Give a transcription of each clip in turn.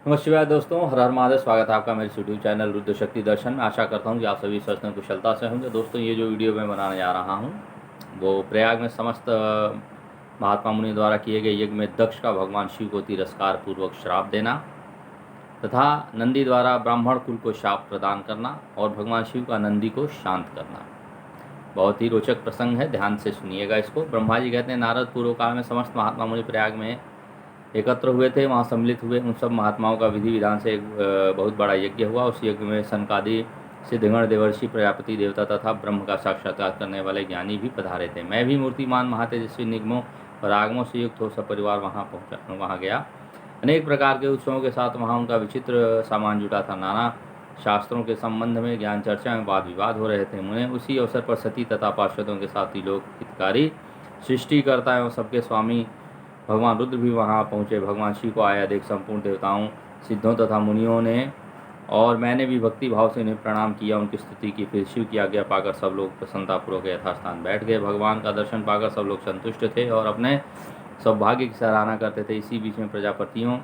नमस्कार दोस्तों, हर हर महादेव। स्वागत है आपका मेरे यूट्यूब चैनल रुद्र शक्ति दर्शन में। आशा करता हूँ कि आप सभी स्वस्थ और कुशलता से होंगे। दोस्तों, ये जो वीडियो मैं बनाने जा रहा हूँ वो प्रयाग में समस्त महात्मा मुनि द्वारा किए गए यज्ञ में दक्ष का भगवान शिव को तिरस्कार पूर्वक श्राप देना तथा नंदी द्वारा ब्राह्मण कुल को शाप प्रदान करना और भगवान शिव का नंदी को शांत करना बहुत ही रोचक प्रसंग है। ध्यान से सुनिएगा इसको। ब्रह्मा जी कहते हैं, नारद पूर्व काल में समस्त महात्मा मुनि प्रयाग में एकत्र हुए थे, वहाँ सम्मिलित हुए। उन सब महात्माओं का विधि विधान से एक बहुत बड़ा यज्ञ हुआ। उस यज्ञ में सनकादि सिद्धगण, देवर्षि, प्रजापति देवता तथा ब्रह्म का साक्षात्कार करने वाले ज्ञानी भी पधारे थे। मैं भी मूर्तिमान महातेजस्वी निगमों और आगमों से युक्त हो सपरिवार वहाँ गया। अनेक प्रकार के उत्सवों के साथ वहाँ उनका विचित्र सामान जुटा था। नाना शास्त्रों के संबंध में ज्ञान चर्चा में वाद विवाद हो रहे थे। उन्हें उसी अवसर पर सती तथा पार्षदों के साथ ही लोक हितकारी, सृष्टिकर्ता एवं सबके स्वामी भगवान रुद्र भी वहां पहुंचे। भगवान शिव को आया देख संपूर्ण देवताओं, सिद्धों तथा मुनियों ने और मैंने भी भक्ति भाव से उन्हें प्रणाम किया, उनकी स्तुति की। फिर शिव की आज्ञा पाकर सब लोग प्रसन्नतापूर्वक यथास्थान बैठ गए। भगवान का दर्शन पाकर सब लोग संतुष्ट थे और अपने सौभाग्य की सराहना करते थे। इसी बीच में प्रजापतियों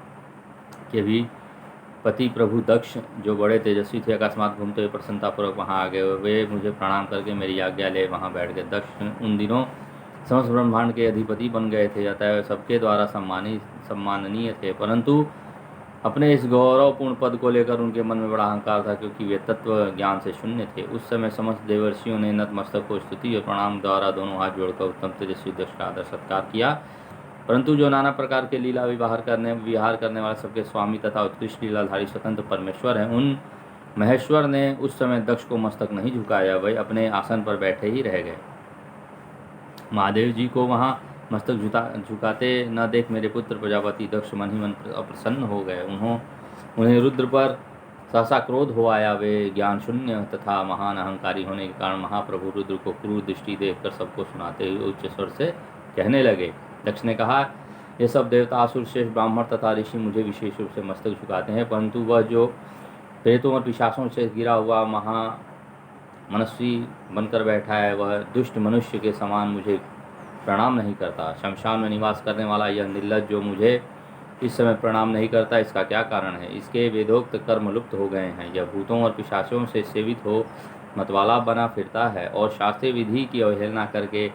के भी पति प्रभु दक्ष, जो बड़े तेजस्वी थे, अकस्मात घूमते हुए प्रसन्नतापूर्वक वहाँ आ गए। वे मुझे प्रणाम करके मेरी आज्ञा ले वहाँ बैठ गए। दक्ष उन दिनों समस्त ब्रह्मांड के अधिपति बन गए थे, अतः सबके द्वारा सम्माननीय थे। परंतु अपने इस गौरवपूर्ण पद को लेकर उनके मन में बड़ा अहंकार था, क्योंकि वे तत्व ज्ञान से शून्य थे। उस समय समस्त देवर्षियों ने नतमस्तक को स्तुति और प्रणाम द्वारा दोनों हाथ जोड़कर उत्तम तेजस्वी दक्ष का आदर सत्कार किया। परंतु जो नाना प्रकार के लीला विहार करने वाले सबके स्वामी तथा उत्कृष्ट लीलाधारी स्वतंत्र परमेश्वर हैं, उन महेश्वर ने उस समय दक्ष को मस्तक नहीं झुकाया। वे अपने आसन पर बैठे ही रह गए। महादेव जी को वहाँ मस्तक झुकाते न देख मेरे पुत्र प्रजापति दक्ष मन ही मन अप्रसन्न हो गए। उन्हें रुद्र पर सहसा क्रोध हो आया। वे ज्ञान शून्य तथा महान अहंकारी होने के कारण महाप्रभु रुद्र को क्रूर दृष्टि देखकर सबको सुनाते हुए उच्च स्वर से कहने लगे। दक्ष ने कहा, ये सब देवता, असुर, श्रेष्ठ ब्राह्मण तथा ऋषि मुझे विशेष रूप से मस्तक झुकाते हैं, परंतु वह जो प्रेतों और पिशाचों से गिरा हुआ मनस्वी बनकर बैठा है, वह दुष्ट मनुष्य के समान मुझे प्रणाम नहीं करता। शमशान में निवास करने वाला यह निर्लज्ज जो मुझे इस समय प्रणाम नहीं करता, इसका क्या कारण है? इसके वेदोक्त कर्म लुप्त हो गए हैं। यह भूतों और पिशाचों से सेवित हो मतवाला बना फिरता है और शास्त्रीय विधि की अवहेलना करके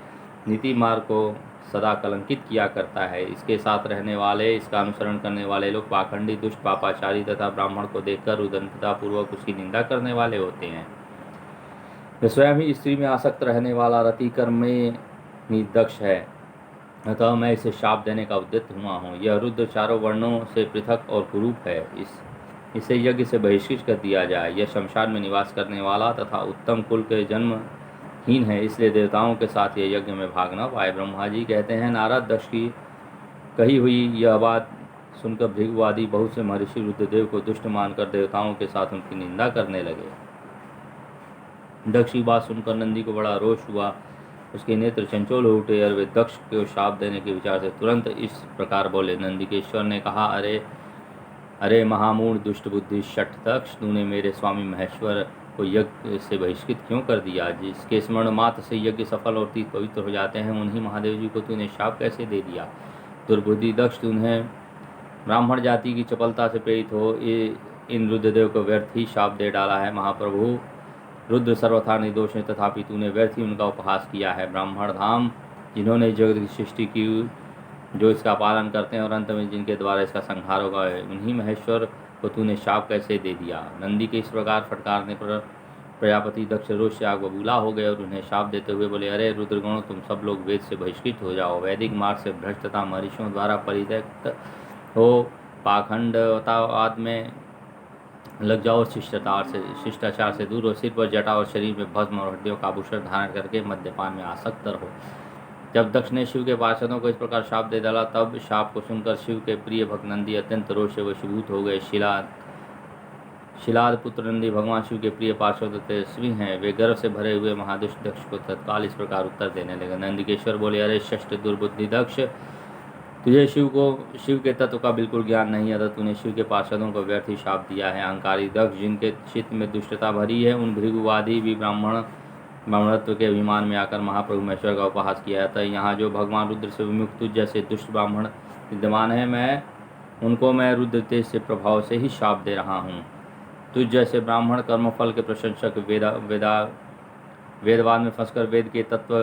नीति मार्ग को सदा कलंकित किया करता है। इसके साथ रहने वाले, इसका अनुसरण करने वाले लोग पाखंडी, दुष्ट, पापाचारी तथा ब्राह्मण को देखकर उदंततापूर्वक उसकी निंदा करने वाले होते हैं। वह स्वयं ही स्त्री में आसक्त रहने वाला रति कर्म में दक्ष है, अतः मैं इसे शाप देने का उद्यत हुआ हूँ। यह रुद्र चारों वर्णों से पृथक और कुरूप है, इसे यज्ञ से बहिष्कृत कर दिया जाए। यह शमशान में निवास करने वाला तथा उत्तम कुल के जन्महीन है, इसलिए देवताओं के साथ यह यज्ञ में भाग न पाए। ब्रह्मा जी कहते हैं, नारद दक्ष की कही हुई यह बात सुनकर भृगुवादी बहुत से महर्षि रुद्रदेव को दुष्ट मानकर देवताओं के साथ उनकी निंदा करने लगे। दक्ष की बात सुनकर नंदी को बड़ा रोष हुआ। उसके नेत्र चंचल हो उठे और वे दक्ष को शाप देने के विचार से तुरंत इस प्रकार बोले। नंदिकेश्वर ने कहा, अरे महामूढ़, दुष्ट बुद्धि शठ दक्ष, तूने मेरे स्वामी महेश्वर को यज्ञ से बहिष्कृत क्यों कर दिया? जिसके स्मरण मात्र से यज्ञ सफल और तीर्थ पवित्र हो जाते हैं, उन्हीं महादेव जी को तूने शाप कैसे दे दिया? दुर्बुद्धि दक्ष, तूने ब्राह्मण जाति की चपलता से प्रेरित हो इन रुद्रदेव को व्यर्थ ही शाप दे डाला है। महाप्रभु रुद्र सर्वथा निर्दोष है, तथापि तूने व्यर्थ ही उनका उपहास किया है। ब्राह्मण धाम, जिन्होंने जगत की सृष्टि की, जो इसका पालन करते हैं और अंत में जिनके द्वारा इसका संहार होगा, उन्हीं महेश्वर को तूने शाप कैसे दे दिया? नंदी के इस प्रकार फटकारने पर प्रजापति दक्ष रोष से आग बबूला हो गए और उन्हें शाप देते हुए बोले, अरे रुद्रगणों, तुम सब लोग वेद से बहिष्कृत हो जाओ, वैदिक मार्ग से भ्रष्ट तथा महर्षियों द्वारा परित्यक्त हो पाखंडतावाद में लग जाओ और शिष्टाचार से दूर हो। सिर पर जटा और शरीर में भस्म और हड्डियों का आभूषण धारण करके मद्यपान में आसक्त रहो। जब दक्ष ने शिव के पार्षदों को इस प्रकार शाप दे डाला, तब शाप को सुनकर शिव के प्रिय भक्त नंदी अत्यंत रोष से वशीभूत हो गए। शिलाद पुत्र नंदी भगवान शिव के प्रिय पार्षद तेजस्वी हैं। वे गर्व से भरे हुए महादुष्ट दक्ष को तत्काल इस प्रकार उत्तर देने लगे। नंदिकेश्वर बोले, अरे षष्ठ दुर्बुद्धि दक्ष, तुझे शिव के तत्व का बिल्कुल ज्ञान नहीं आता। तूने शिव के पार्षदों को व्यर्थ ही शाप दिया है। अहंकारी दक्ष, जिनके चित्त में दुष्टता भरी है, उन भृगुवादी भी ब्राह्मणत्व के अभिमान में आकर महाप्रभु महेश्वर का उपहास किया जाता है। यहाँ जो भगवान रुद्र से विमुक्त जैसे दुष्ट ब्राह्मण विद्यमान है, मैं उनको मैं रुद्र तेज से प्रभाव से ही शाप दे रहा हूँ। तुझ जैसे ब्राह्मण कर्मफल के प्रशंसक वेदवाद में फंसकर वेद के तत्व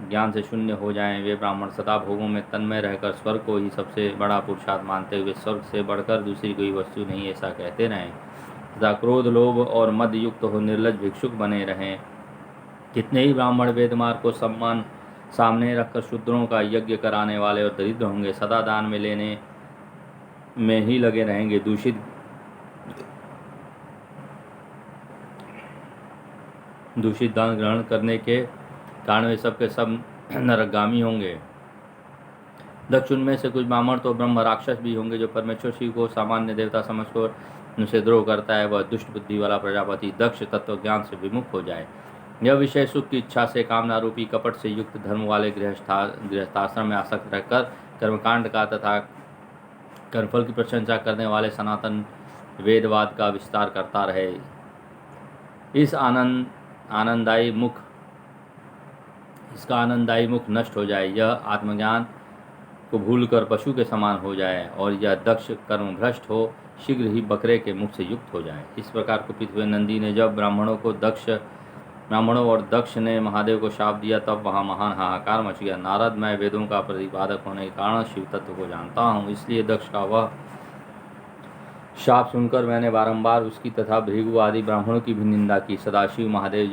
ज्ञान से शून्य हो जाएं, वे ब्राह्मण सदा भोगों में तन्मय रहकर स्वर्ग को ही सबसे बड़ा पुरुषार्थ मानते हुए स्वर्ग से बढ़कर दूसरी कोई वस्तु नहीं ऐसा कहते रहें, तथा क्रोध लोभ और मद युक्त हो निर्लज भिक्षुक बने रहें। कितने ही ब्राह्मण वेद मार्ग को सम्मान सामने रखकर शूद्रों का यज्ञ कराने वाले और दरिद्र होंगे, सदा दान में लेने में ही लगे रहेंगे, दूषित दान ग्रहण करने के कारण वे सब के सब नरकगामी होंगे। दक्ष उनमें से कुछ ब्राह्मण तो ब्रह्म राक्षस भी होंगे, जो परमेश्वर शिव को सामान्य देवता समझकर उनसे द्रोह करता है, वह दुष्ट बुद्धि वाला प्रजापति दक्ष तत्व ज्ञान से विमुख हो जाए। यह विषय सुख की इच्छा से कामना रूपी कपट से युक्त धर्म वाले गृहस्थाश्रम में आसक्त रहकर कर्मकांड का तथा कर्मफल की प्रशंसा करने वाले सनातन वेदवाद का विस्तार करता रहे। इसका आनंददायी मुख नष्ट हो जाए, यह आत्मज्ञान को भूलकर पशु के समान हो जाए और यह दक्ष कर्म भ्रष्ट हो शीघ्र ही बकरे के मुख से युक्त हो जाए। इस प्रकार कुपित हुए नंदी ने जब ब्राह्मणों और दक्ष ने महादेव को शाप दिया, तब वहाँ महान हाहाकार मच गया। नारद, मैं वेदों का प्रतिपादक होने के कारण शिव तत्व को जानता हूँ, इसलिए दक्ष का वह शाप सुनकर मैंने बारंबार उसकी तथा भृगु आदि ब्राह्मणों की भी निंदा की। सदाशिव महादेव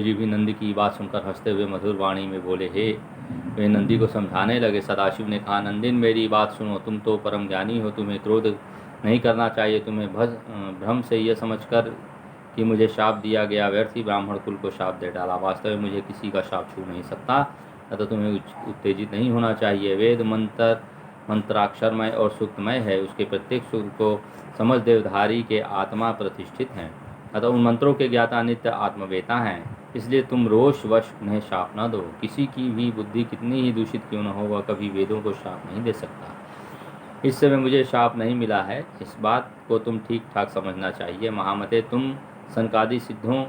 जी भी नंदी की बात सुनकर हंसते हुए मधुर वाणी में बोले, हे वे नंदी को समझाने लगे। सदाशिव ने कहा, नंदिन मेरी बात सुनो, तुम तो परम ज्ञानी हो, तुम्हें क्रोध नहीं करना चाहिए। तुम्हें भ्रम से यह समझकर कि मुझे शाप दिया गया, व्यर्थ ही ब्राह्मण कुल को शाप दे डाला। वास्तव में मुझे किसी का शाप छू नहीं सकता, अतः तुम्हें उत्तेजित नहीं होना चाहिए। वेद मंत्राक्षरमय और सूक्तमय है, उसके प्रत्येक सूत्र को समझ देवधारी के आत्मा प्रतिष्ठित हैं, अतः उन मंत्रों के ज्ञाता नित्य आत्मवेता हैं। इसलिए तुम रोषवश उन्हें शाप न दो। किसी की भी बुद्धि कितनी ही दूषित क्यों न हो, वह कभी वेदों को शाप नहीं दे सकता। इस समय मुझे शाप नहीं मिला है, इस बात को तुम ठीक ठाक समझना चाहिए। महामते, तुम सनकादि सिद्धों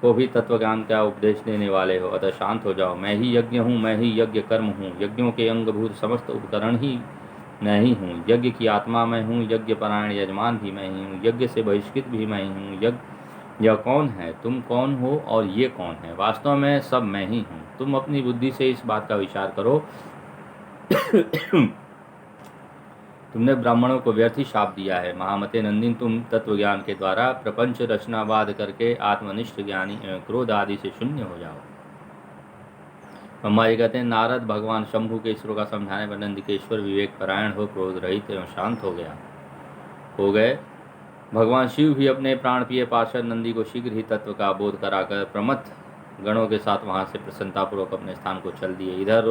को भी तत्वज्ञान का उपदेश देने वाले हो, अतः शांत हो जाओ। मैं ही यज्ञ हूँ, मैं ही यज्ञ कर्म हूँ, यज्ञों के अंगभूत समस्त उपकरण ही मैं ही हूँ। यज्ञ की आत्मा मैं हूँ, यज्ञ परायण यजमान भी मैं ही हूँ, यज्ञ से बहिष्कृत भी मैं ही हूँ। यह कौन है, तुम कौन हो और ये कौन है? वास्तव में सब मैं ही हूँ। तुम अपनी बुद्धि से इस बात का विचार करो। तुमने ब्राह्मणों को व्यर्थ ही शाप दिया है। महामते नंदिन, तुम तत्वज्ञान के द्वारा प्रपंच रचनावाद करके आत्मनिष्ठ ज्ञानी एवं क्रोध आदि से शून्य हो जाओ। ब्रह्मा जी कहते हैं, नारद भगवान शंभु के ईश्वर का समझाने पर नंदिकेश्वर विवेक परायण हो क्रोध रहित एवं शांत हो गए। भगवान शिव भी अपने प्राण प्रिय पार्षद नंदी को शीघ्र ही तत्व का बोध कराकर प्रमथ गणों के साथ वहां से प्रसन्नतापूर्वक अपने स्थान को चल दिए। इधर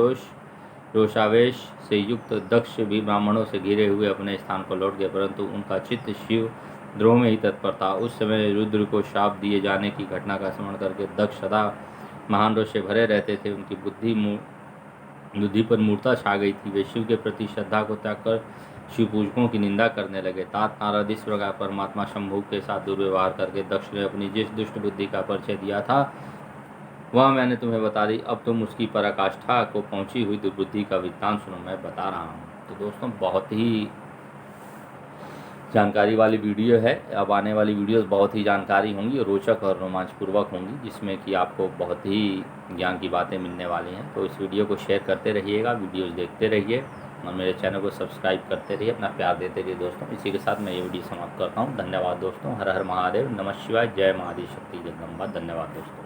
रोषावेश से युक्त दक्ष भी ब्राह्मणों से घिरे हुए अपने स्थान को लौट गए, परंतु उनका चित्त शिव द्रोह में ही तत्पर था। उस समय रुद्र को शाप दिए जाने की घटना का स्मरण करके दक्ष सदा महान रोष से भरे रहते थे। उनकी बुद्धि पर मूर्ता छा गई थी। वे शिव के प्रति श्रद्धा को त्याग कर शिव पूजकों की निंदा करने लगे। तात नारद, इस प्रकार परमात्मा शंभु के साथ दुर्व्यवहार करके दक्ष ने अपनी जिस दुष्ट बुद्धि का परिचय दिया था वह मैंने तुम्हें बता दी। अब तुम उसकी पराकाष्ठा को पहुंची हुई दुर्बुद्धि का वृत्तांत सुनो, मैं बता रहा हूँ। तो दोस्तों, बहुत ही जानकारी वाली वीडियो है। अब आने वाली वीडियोस बहुत ही जानकारी होंगी, रोचक और रोमांचपूर्वक होंगी, जिसमें कि आपको बहुत ही ज्ञान की बातें मिलने वाली हैं। तो इस वीडियो को शेयर करते रहिएगा, वीडियोस देखते रहिए और मेरे चैनल को सब्सक्राइब करते रहिए, अपना प्यार देते रहिए दोस्तों। इसी के साथ मैं ये वीडियो समाप्त करता हूँ। धन्यवाद दोस्तों। हर हर महादेव, नमः शिवाय, जय माँ आदि शक्ति जगदम्बा। धन्यवाद दोस्तों।